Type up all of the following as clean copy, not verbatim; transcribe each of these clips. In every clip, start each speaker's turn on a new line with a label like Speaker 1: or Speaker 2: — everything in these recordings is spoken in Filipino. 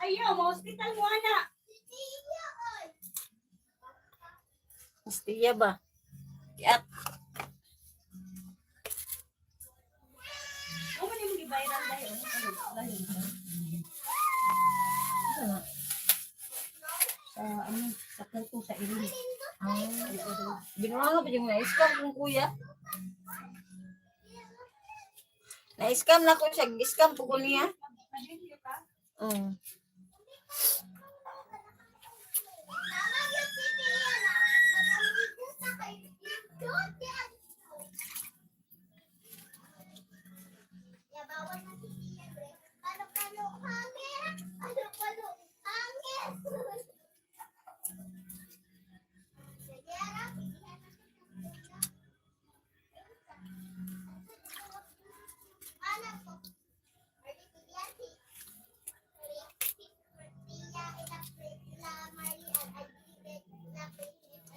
Speaker 1: Ayaw, ma-hospital mo, anak.
Speaker 2: Istiya ba? Kiyat.
Speaker 1: Ano man yung gibayran tayo?
Speaker 2: Ano?
Speaker 1: Sa puto, sa ilong.
Speaker 2: Ginawa nga pa yung na-scam kung kuya. Na-scam na ko siya. Scam po ko niya.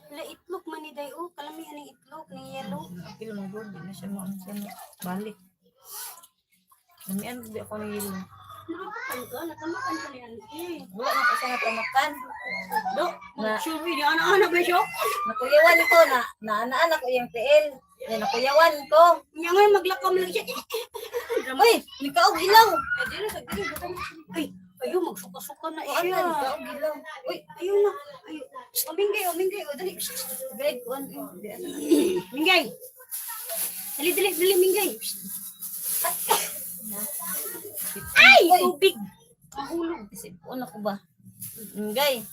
Speaker 1: Wala itlog man ni Day. Oh, kalamihan ng itlog ng yellow.
Speaker 2: Apil mo good. Di na siya mo. Balik. Damian di ako ng yelo.
Speaker 1: Nakapatan ka? Natamakan ka ni Auntie.
Speaker 2: Wala na kasi natamakan.
Speaker 1: Dok, sure di anak-anak ba siya?
Speaker 2: Nakuyawan ko na. Naan ko yung TL. Yan, nakuyawan ko.
Speaker 1: Niya ngayon maglakam lang siya.
Speaker 2: Uy, nikaog ilaw.
Speaker 1: Ay, ayaw, magsuka-suka na
Speaker 2: Ano
Speaker 1: siya.
Speaker 2: na, nikaog ilaw.
Speaker 1: Uy, ayaw na. Ayaw. Minggay, dali.
Speaker 2: Grade 1.
Speaker 1: Minggay. Dali, minggay. Ay, tubig.
Speaker 2: Mahulog. Isip ko na ko ba? Ngay.